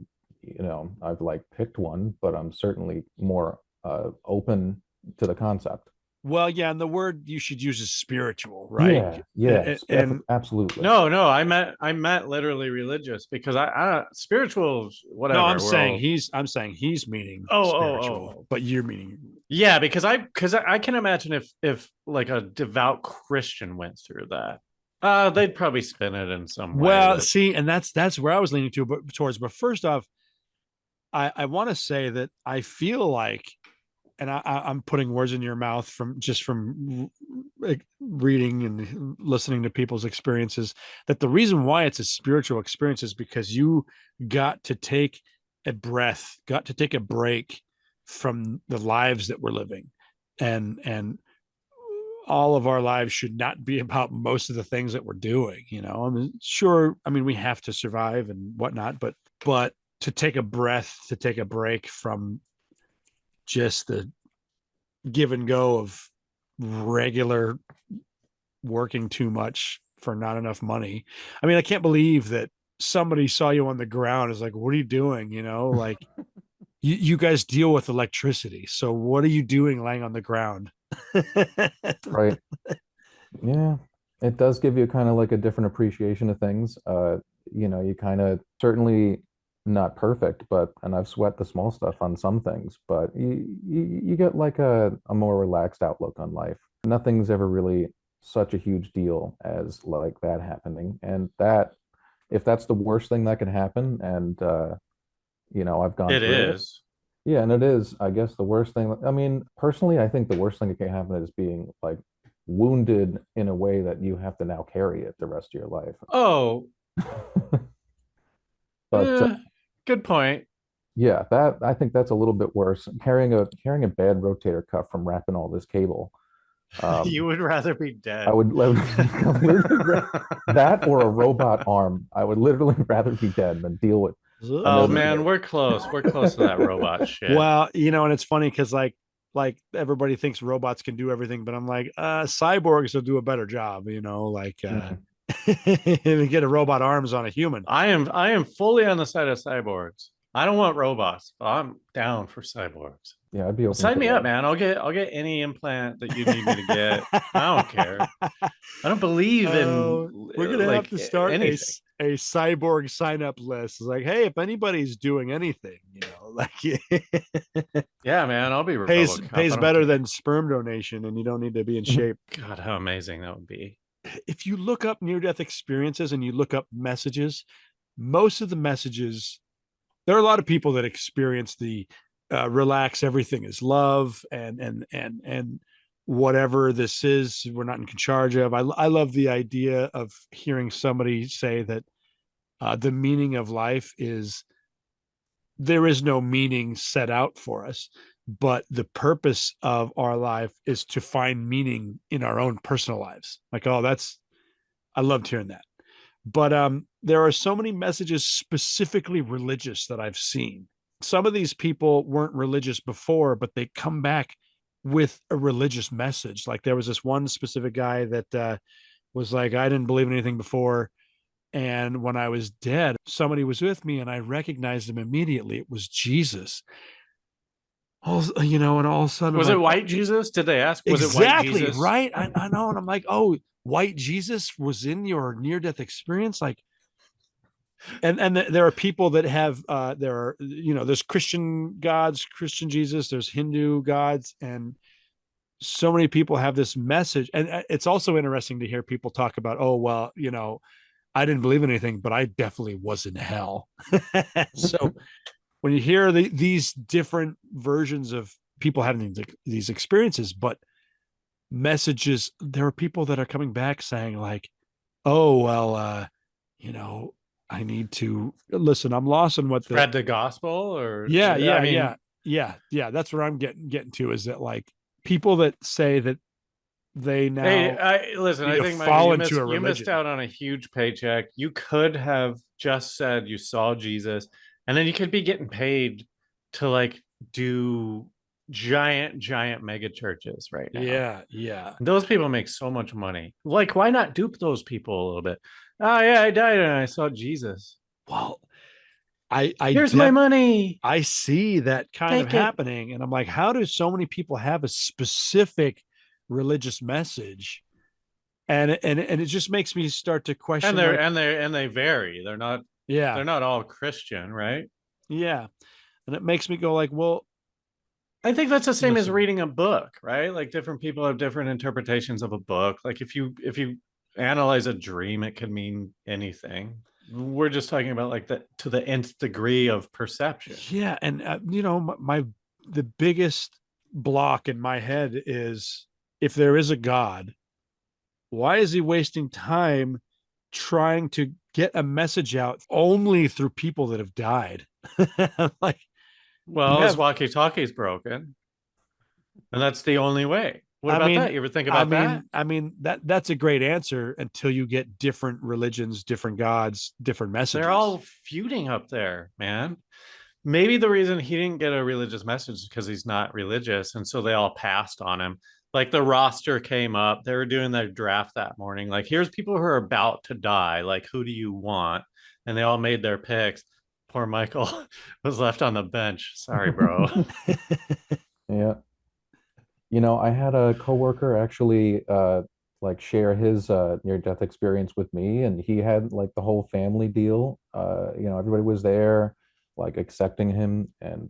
D: like picked one, but I'm certainly more open to the concept.
C: Well, yeah, and the word you should use is spiritual, right?
D: Yeah,
C: And
D: absolutely.
B: No, I meant literally religious, because I spiritual, whatever.
C: no, I'm saying he's meaning spiritual, but you're meaning.
B: Yeah, because I can imagine if like a devout Christian went through that, they'd probably spin it in some way.
C: Well, see, and that's where I was leaning towards. But first off, I want to say that I feel like, and I'm putting words in your mouth from reading and listening to people's experiences, that the reason why it's a spiritual experience is because you got to take a breath, got to take a break from the lives that we're living. And all of our lives should not be about most of the things that we're doing. You know, I mean, sure. I mean, we have to survive and whatnot, but to take a breath, to take a break from just the give and go of regular working too much for not enough money. I mean, I can't believe that somebody saw you on the ground is like, what are you doing? You know, like you guys deal with electricity. So what are you doing laying on the ground?
D: Right. Yeah. It does give you kind of like a different appreciation of things. You kind of, certainly not perfect, and I've sweat the small stuff on some things, but you get like a more relaxed outlook on life. Nothing's ever really such a huge deal as like that happening. And that, if that's the worst thing that can happen, and I've gone
B: it
D: through
B: is.
D: it. Yeah, and it is, I guess, the worst thing. I mean, personally, I think the worst thing that can happen is being like wounded in a way that you have to now carry it the rest of your life.
B: Oh,
D: But
B: good point.
D: yeah, that, I think that's a little bit worse. Carrying a bad rotator cuff from wrapping all this cable.
B: You would rather be dead.
D: I would that, or a robot arm. I would literally rather be dead than deal with.
B: Oh man, we're close. We're close to that robot shit.
C: Well, and it's funny because like everybody thinks robots can do everything, but I'm like, cyborgs will do a better job, get a robot arms on a human.
B: I am fully on the side of cyborgs. I don't want robots, but I'm down for cyborgs.
D: Yeah, I'd be open.
B: Sign me up, man. I'll get any implant that you need me to get. I don't care. I don't believe in.
C: We're gonna have to start
B: anything.
C: a cyborg sign up list. It's like, hey, if anybody's doing anything,
B: yeah, man, I'll be
C: pays better than sperm donation, and you don't need to be in shape.
B: God, how amazing that would be.
C: If you look up near-death experiences and you look up messages, most of the messages, there are a lot of people that experience the relax, everything is love, and whatever this is, we're not in charge of. I love the idea of hearing somebody say that the meaning of life is there is no meaning set out for us, but the purpose of our life is to find meaning in our own personal lives. Like, I loved hearing that. But there are so many messages specifically religious that I've seen. Some of these people weren't religious before, but they come back with a religious message. Like there was this one specific guy that was like, I didn't believe in anything before. And when I was dead, somebody was with me and I recognized him immediately. It was Jesus. And all of a sudden,
B: Was
C: I'm
B: it
C: like,
B: white Jesus? Did they ask? Was it white
C: exactly,
B: Jesus?
C: right? I know. And I'm like, oh, white Jesus was in your near-death experience? Like, and there are people that have there's Christian gods, Christian Jesus, there's Hindu gods, and so many people have this message. And it's also interesting to hear people talk about, oh, well, I didn't believe in anything, but I definitely was in hell. So when you hear these different versions of people having these experiences, but messages, there are people that are coming back saying like, oh, well, I need to listen. I'm lost in what
B: Spread the gospel, or
C: yeah. That's where I'm getting to, is that like people that say that they now
B: Hey, listen,
C: need
B: I
C: to
B: think,
C: fall
B: Michael,
C: into a
B: you missed
C: religion.
B: out on a huge paycheck. You could have just said you saw Jesus, and then you could be getting paid to like do giant mega churches right now.
C: Yeah.
B: Those people make so much money. Like, why not dupe those people a little bit? Oh yeah, I died and I saw Jesus.
C: Well,
B: Here's my money.
C: I see that kind of
B: Take it.
C: happening, and I'm like, how do so many people have a specific religious message? And it just makes me start to question,
B: And they vary. They're
C: yeah,
B: not all Christian, right?
C: yeah, and it makes me go like, well,
B: I think that's the same as
C: listen,
B: reading a book, right? Like different people have different interpretations of a book. Like if you analyze a dream, it could mean anything. We're just talking about like to the nth degree of perception.
C: yeah, and the biggest block in my head is, if there is a God, why is he wasting time trying to get a message out only through people that have died? Like,
B: Well, his walkie-talkie's broken, and that's the only way. What about that? You ever think about that?
C: That's a great answer until you get different religions, different gods, different messages.
B: They're all feuding up there, man. Maybe the reason he didn't get a religious message is because he's not religious, and so they all passed on him. Like the roster came up, they were doing their draft that morning. Like, here's people who are about to die. Like, who do you want? And they all made their picks. Poor Michael was left on the bench. Sorry, bro.
D: Yeah. I had a coworker actually like share his near-death experience with me, and he had like the whole family deal. Everybody was there, like accepting him and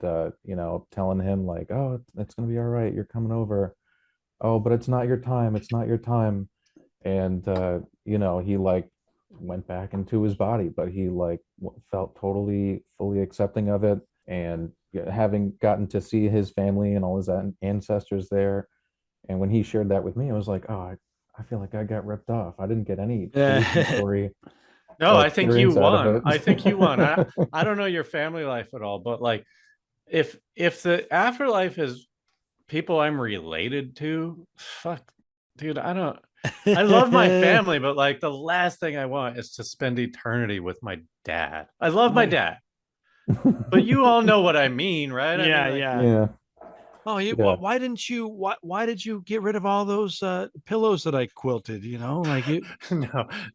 D: telling him like, oh, it's gonna be all right, you're coming over. Oh, but it's not your time, it's not your time. And he like went back into his body, but he like felt totally fully accepting of it. And having gotten to see his family and all his ancestors there, and when he shared that with me, I was like, oh, I feel like I got ripped off. I didn't get any story.
B: No, I think you won. I think you won. I don't know your family life at all, but like if the afterlife is people I'm related to, fuck, dude, I love my family, but like the last thing I want is to spend eternity with my dad. I love my dad, but you all know what I mean, right?
D: Yeah.
C: Oh, why didn't you? Why did you get rid of all those pillows that I quilted?
B: No,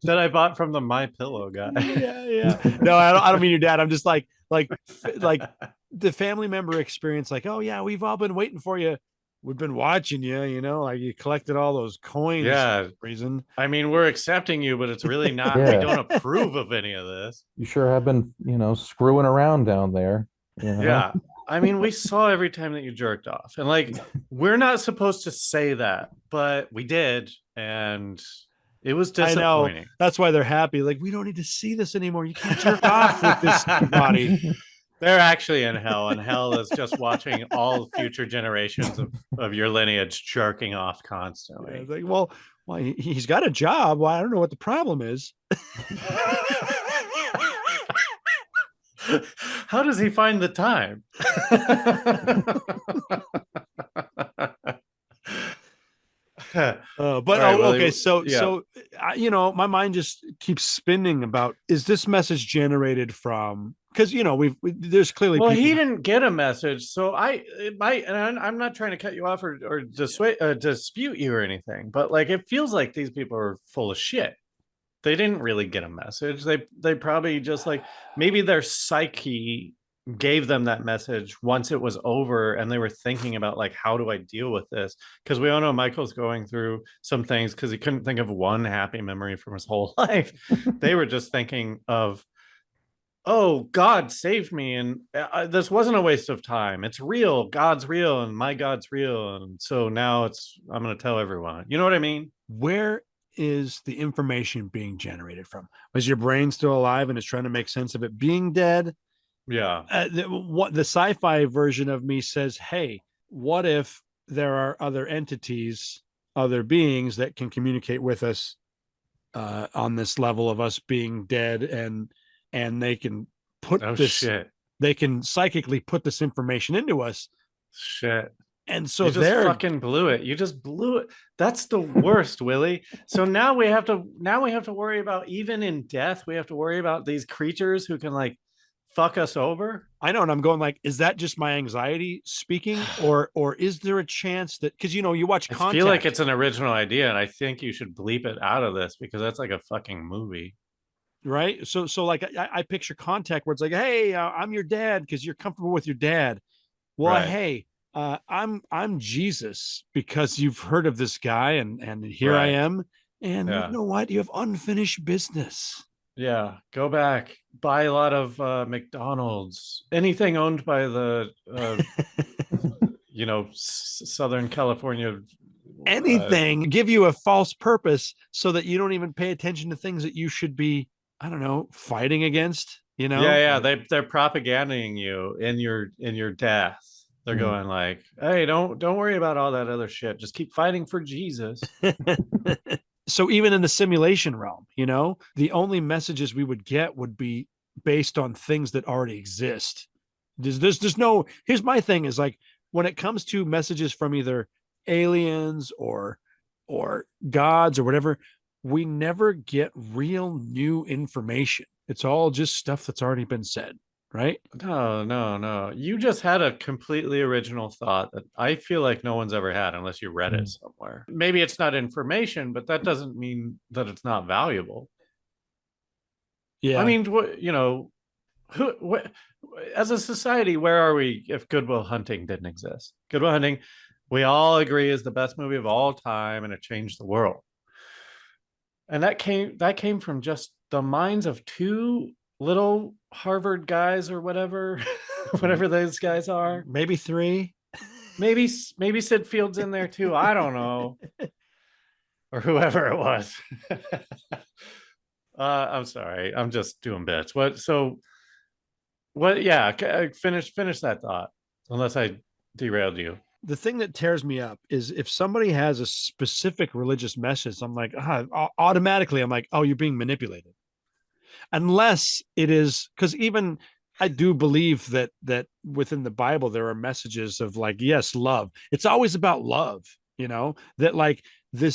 B: that I bought from the My Pillow guy.
C: Yeah. No, I don't mean your dad. I'm just like the family member experience. Like, oh yeah, we've all been waiting for you. We've been watching you. Like you collected all those coins.
B: Yeah,
C: for some reason.
B: I mean, we're accepting you, but it's really not. Yeah. We don't approve of any of this.
D: You sure have been, screwing around down there.
B: Yeah. I mean, we saw every time that you jerked off, and like, we're not supposed to say that, but we did, and it was disappointing.
C: I know. That's why they're happy. Like, we don't need to see this anymore. You can't jerk off with this body.
B: They're actually in hell, and hell is just watching all future generations of your lineage jerking off constantly.
C: Yeah, like, well, he's got a job. Well, I don't know what the problem is.
B: How does he find the time?
C: But
B: All right, Willie,
C: okay. So,
B: yeah.
C: my mind just keeps spinning about, is this message generated from, because, there's clearly
B: Well,
C: people.
B: he didn't get a message, so I'm not trying to cut you off or dispute you or anything, but like it feels like these people are full of shit. They didn't really get a message. They probably just like maybe their psyche gave them that message once it was over and they were thinking about like, how do I deal with this? Because we all know Michael's going through some things because he couldn't think of one happy memory from his whole life. They were just thinking of, oh, God saved me, and this wasn't a waste of time. It's real. God's real, and my God's real, and so now I'm going to tell everyone. You know what I mean?
C: Where is the information being generated from? Was your brain still alive and is trying to make sense of it being dead?
B: Yeah.
C: What the sci-fi version of me says, hey, what if there are other entities, other beings that can communicate with us on this level of us being dead, and they can put
B: shit.
C: They can psychically put this information into us.
B: Shit.
C: And so
B: you just fucking blew it. You just blew it. That's the worst, Willie. So now we have to worry about, even in death, we have to worry about these creatures who can like fuck us over.
C: I know, and I'm going like, is that just my anxiety speaking, or is there a chance that, because you watch Contact.
B: I feel like it's an original idea, and I think you should bleep it out of this because that's like a fucking movie.
C: Right. So like I picture Contact where it's like, hey, I'm your dad because you're comfortable with your dad. Well, right. Hey, I'm Jesus because you've heard of this guy, and here right. I am. And you know what? You have unfinished business.
B: Yeah. Go back, buy a lot of McDonald's, anything owned by the, Southern California.
C: Anything, give you a false purpose so that you don't even pay attention to things that you should be, I don't know, fighting against,
B: Yeah. They're propaganding you in your death. They're going like, hey, don't worry about all that other shit. Just keep fighting for Jesus.
C: So even in the simulation realm, the only messages we would get would be based on things that already exist. There's no, here's my thing is like, when it comes to messages from either aliens or gods or whatever, we never get real new information. It's all just stuff that's already been said, right?
B: No. You just had a completely original thought that I feel like no one's ever had unless you read it somewhere. Maybe it's not information, but that doesn't mean that it's not valuable. Yeah. I mean, as a society, where are we if Good Will Hunting didn't exist? Good Will Hunting, we all agree, is the best movie of all time, and it changed the world. And that came from just the minds of two little Harvard guys or whatever those guys are.
C: Maybe three.
B: Maybe Sid Field's in there too. I don't know. Or whoever it was. I'm sorry. I'm just doing bits. Yeah, finish that thought, unless I derailed you.
C: The thing that tears me up is if somebody has a specific religious message, I'm like, automatically, I'm like, oh, you're being manipulated. Unless it is, because even I do believe that within the Bible, there are messages of like, yes, love. It's always about love, that like the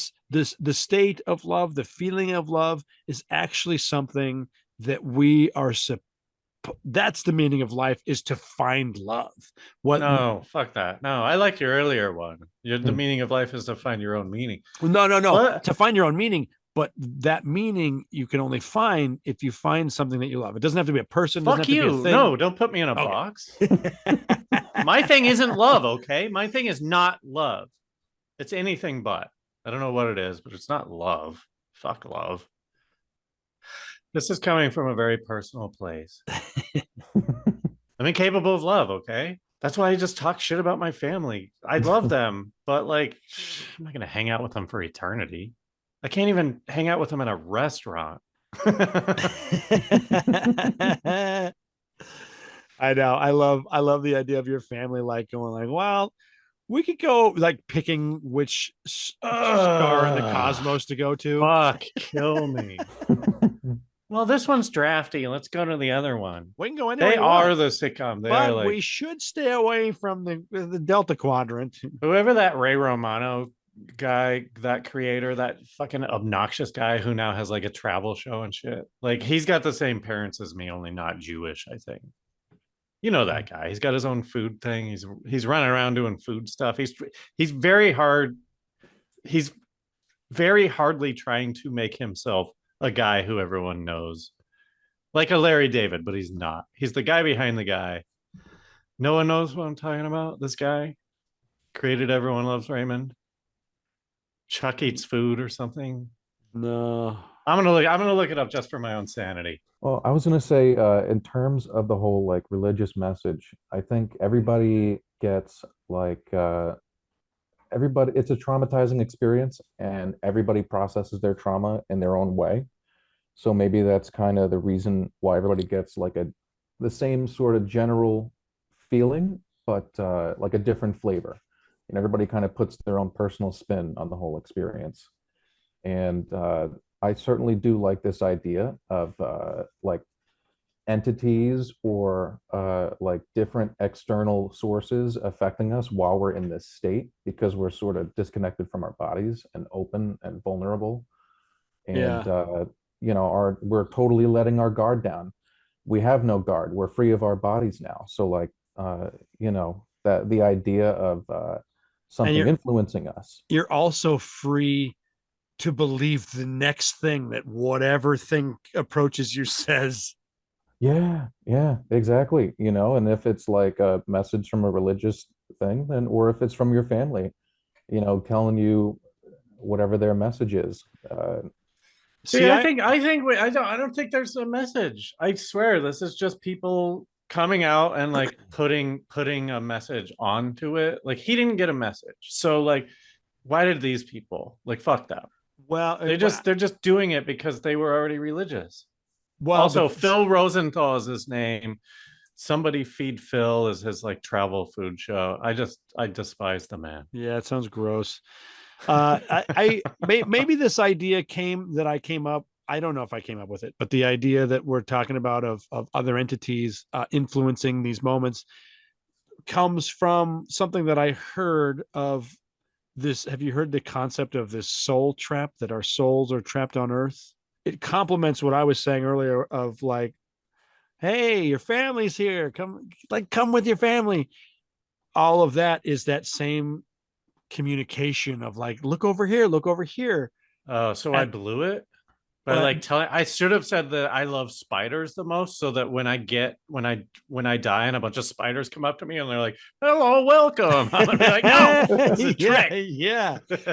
C: state of love, the feeling of love is actually something that we are that's the meaning of life, is to find love.
B: No, fuck that. No, I like your earlier one. The meaning of life is to find your own meaning.
C: No. To find your own meaning, but that meaning you can only find if you find something that you love. It doesn't have to be a person.
B: Fuck you. No, don't put me in a box. My thing isn't love, okay? My thing is not love. It's anything but. I don't know what it is, but it's not love. Fuck love. This is coming from a very personal place. I'm incapable of love, okay? That's why I just talk shit about my family. I love them, but like, I'm not going to hang out with them for eternity. I can't even hang out with them in a restaurant.
C: I know. I love the idea of your family like going like, well, we could go like picking which star in the cosmos to go to.
B: Fuck, kill me. Well, this one's drafty. Let's go to the other one.
C: We can go anywhere.
B: They are the sitcom. But
C: we should stay away from the Delta Quadrant.
B: Whoever that Ray Romano guy, that creator, that fucking obnoxious guy who now has like a travel show and shit. Like he's got the same parents as me, only not Jewish, I think. You know that guy. He's got his own food thing. He's running around doing food stuff. He's very hard. He's very hardly trying to make himself a guy who everyone knows. Like a Larry David, but he's not. He's the guy behind the guy. No one knows what I'm talking about. This guy created Everyone Loves Raymond. Chuck Eats Food or something.
C: No.
B: I'm gonna look it up just for my own sanity.
D: Well, I was gonna say, in terms of the whole like religious message, I think everybody gets like everybody. It's a traumatizing experience, and everybody processes their trauma in their own way. So maybe that's kind of the reason why everybody gets like the same sort of general feeling, but like a different flavor. And everybody kind of puts their own personal spin on the whole experience. And I certainly do like this idea of like entities or like different external sources affecting us while we're in this state, because we're sort of disconnected from our bodies and open and vulnerable. And you know, we're totally letting our guard down. We have no guard. We're free of our bodies now. So like you know, that the idea of something influencing us.
C: You're also free to believe the next thing that whatever thing approaches you says.
D: Yeah, exactly. You know, and if it's like a message from a religious thing, then, or if it's from your family, you know, telling you whatever their message is.
B: I don't think there's a message. I swear this is just people coming out and like putting a message onto it. Like he didn't get a message. So like why did these people like fuck them?
C: Well,
B: they're just doing it because they were already religious.
C: Well,
B: also Phil Rosenthal is his name. Somebody Feed Phil is his like travel food show. I despise the man.
C: Yeah, it sounds gross. Maybe this idea came up. I don't know if I came up with it, but the idea that we're talking about of other entities influencing these moments comes from something that I heard of this. Have you heard the concept of this soul trap, that our souls are trapped on Earth? It complements what I was saying earlier of like, hey, your family's here. Come with your family. All of that is that same communication of like, look over here, look over here.
B: Oh, so I blew it. But I should have said that I love spiders the most, so that when I die and a bunch of spiders come up to me and they're like, "Hello, welcome," I'm gonna be like, "No, this is a trick."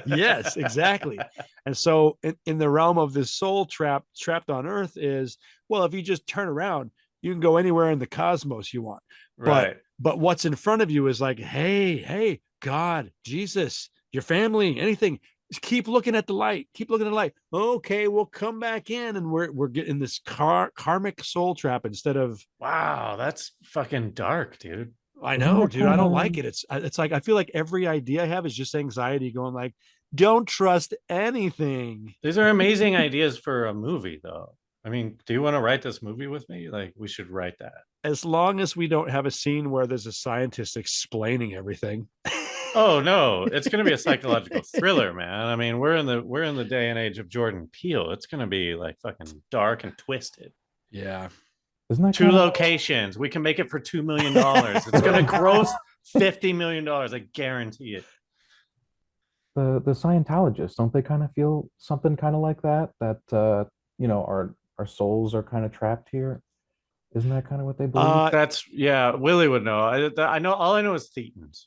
C: Yes, exactly. And so, in the realm of this soul trapped on Earth is, well, if you just turn around, you can go anywhere in the cosmos you want.
B: Right.
C: But what's in front of you is like, hey, God, Jesus, your family, anything. Just keep looking at the light. Keep looking at the light. Okay, we'll come back in, and we're getting this karmic soul trap instead of.
B: Wow, that's fucking dark, dude.
C: I know, dude. I don't like it. It's like I feel like every idea I have is just anxiety going like, don't trust anything.
B: These are amazing ideas for a movie, though. I mean, do you want to write this movie with me? Like, we should write that.
C: As long as we don't have a scene where there's a scientist explaining everything.
B: Oh no, it's going to be a psychological thriller, man. I mean, we're in the day and age of Jordan Peele. It's going to be like fucking dark and twisted.
C: Yeah.
D: Isn't that
B: two locations? We can make it for $2 million. It's going to gross $50 million. I guarantee it.
D: The Scientologists, don't they kind of feel something kind of like that? That you know, our souls are kind of trapped here. Isn't that kind of what they believe?
B: Willie would know. I know. All I know is Thetans.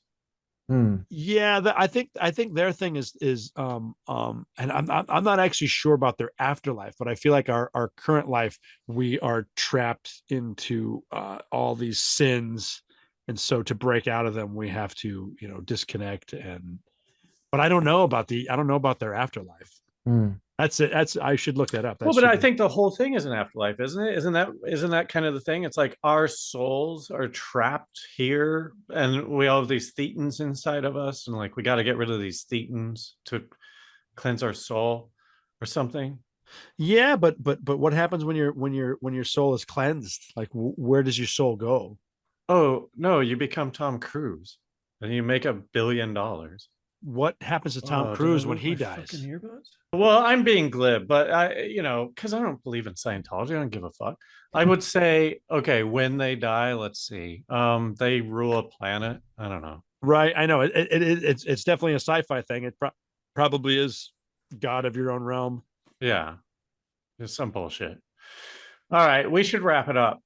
C: Yeah, I think their thing is and I'm not actually sure about their afterlife, but I feel like our current life, we are trapped into all these sins, and so to break out of them, we have to disconnect. But I don't know about their afterlife. That's it. I should look that up.
B: But I think the whole thing is an afterlife, isn't it? Isn't that kind of the thing? It's like our souls are trapped here, and we all have these thetans inside of us, and like we got to get rid of these thetans to cleanse our soul, or something.
C: Yeah, but what happens when your soul is cleansed? Like, where does your soul go?
B: Oh no, you become Tom Cruise, and you make $1 billion.
C: what happens to Tom
B: Oh, did
C: Cruise
B: I
C: when
B: lose
C: he
B: my
C: dies?
B: fucking earbuds? Well, I'm being glib, but because I don't believe in Scientology, I don't give a fuck. I would say, okay, when they die, let's see. They rule a planet. I don't know.
C: Right. I know it's definitely a sci-fi thing. It probably is God of your own realm.
B: Yeah, it's some bullshit. All right, we should wrap it up.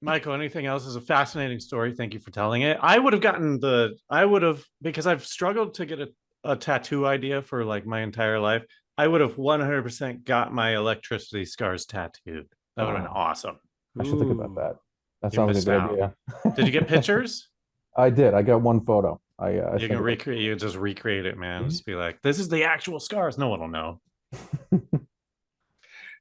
B: Michael, anything else? Is a fascinating story. Thank you for telling it. I would have because I've struggled to get a tattoo idea for like my entire life. I would have 100% got my electricity scars tattooed. That would have been
D: Wow.
B: awesome.
D: I should think about
C: Ooh.
D: that. That
B: You
D: sounds like a
B: missed
D: good
B: out.
D: idea.
B: Did you get pictures?
D: I did. I got one photo. I
B: You
D: sent
B: can
D: it
B: recreate. You just recreate it, man.
D: Yeah.
B: Just be like, this is the actual scars. No one will know.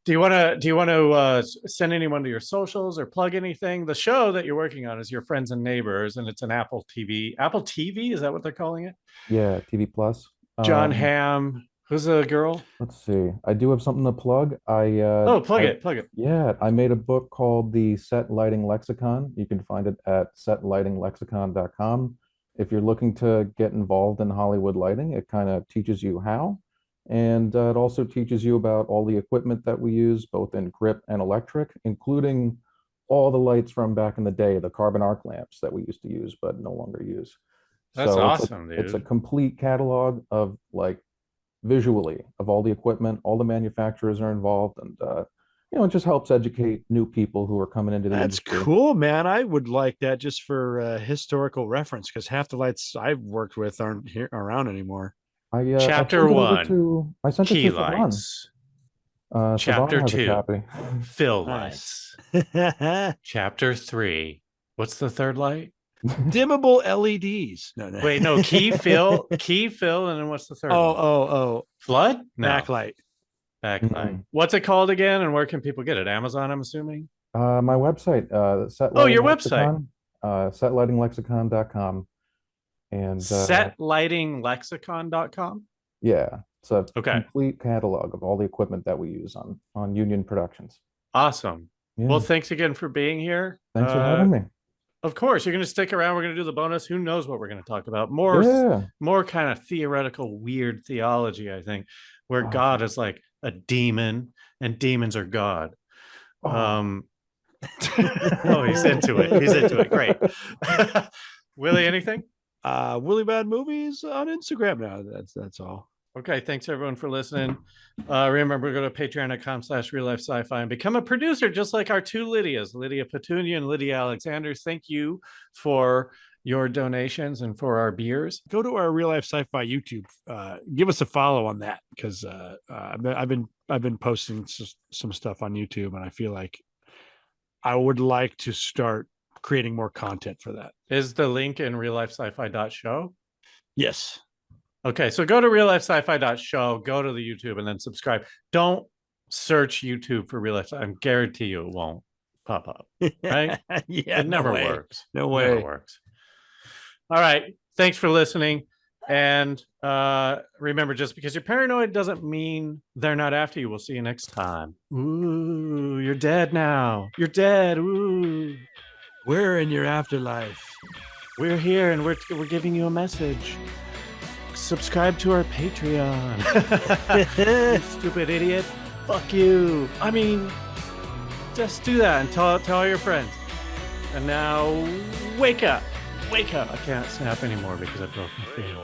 B: Do you want to send anyone to your socials or plug anything? The show that you're working on is Your Friends and Neighbors, and it's an Apple TV. Apple TV, is that what they're calling it?
D: Yeah, TV Plus.
B: John Hamm. Who's the girl?
D: Let's see. I do have something to plug.
B: Oh, plug it.
D: Yeah, I made a book called The Set Lighting Lexicon. You can find it at setlightinglexicon.com. If you're looking to get involved in Hollywood lighting, it kind of teaches you how. And it also teaches you about all the equipment that we use, both in grip and electric, including all the lights from back in the day, the carbon arc lamps that we used to use but no longer use.
B: That's
D: So
B: awesome,
D: it's a
B: dude.
D: complete catalog of like visually of all the equipment, all the manufacturers are involved, and it just helps educate new people who are coming into the
C: That's
D: industry.
C: cool, man. I would like that just for historical reference because half the lights I've worked with aren't here around anymore.
B: Chapter
D: I sent it
B: key
D: to Savan.
B: lights.
D: Savan
B: Chapter
D: has a
B: 2,
D: copy.
B: fill
C: Nice.
B: lights. Chapter 3, what's the third light?
C: Dimmable LEDs. No.
B: Wait, no, key fill, and then what's the third one?
C: Oh.
B: Flood? No.
C: Backlight.
B: Backlight. What's it called again? And where can people get it? Amazon, I'm assuming.
D: My website, Set
B: Oh, your
D: Lighting
B: website.
D: Lexicon, setlightinglexicon.com. And
B: Setlightinglexicon.com.
D: yeah, it's a
B: Okay.
D: complete catalog of all the equipment that we use on Union Productions.
B: Awesome.
D: Yeah.
B: Well, thanks again for being here.
D: Thanks for having me.
B: Of course, you're going to stick around. We're going to do the bonus. Who knows what we're going to talk about? More kind of theoretical, weird theology, I think, where
D: Awesome.
B: God is like a demon and demons are God.
D: Oh.
B: Oh, he's into it. Great. Willie, anything?
C: Willie Bad Movies on Instagram now. That's all.
B: Okay, thanks everyone for listening. Remember, go to patreon.com/reallifesci-fi and become a producer just like our two Lydias, Lydia Petunia and Lydia Alexanders. Thank you for your donations and for our beers.
C: Go to our Real Life Sci-Fi YouTube. Give us a follow on that because I've been posting some stuff on YouTube, and I feel like I would like to start creating more content for that.
B: Is the link in RealLifeSciFi.show?
C: Yes.
B: Okay, so go to RealLifeSciFi.show, go to the YouTube, and then subscribe. Don't search YouTube for Real Life. I guarantee you it won't pop up. Right?
C: Yeah,
B: it never works.
C: No way.
B: Never works. All right. Thanks for listening. And remember, just because you're paranoid doesn't mean they're not after you. We'll see you next time. Ooh, you're dead now. You're dead. Ooh.
C: We're in your afterlife.
B: We're here and we're giving you a message. Subscribe to our Patreon. You stupid idiot. Fuck you. I mean, just do that and tell all your friends. And now, wake up. Wake up. I can't snap anymore because I broke my finger.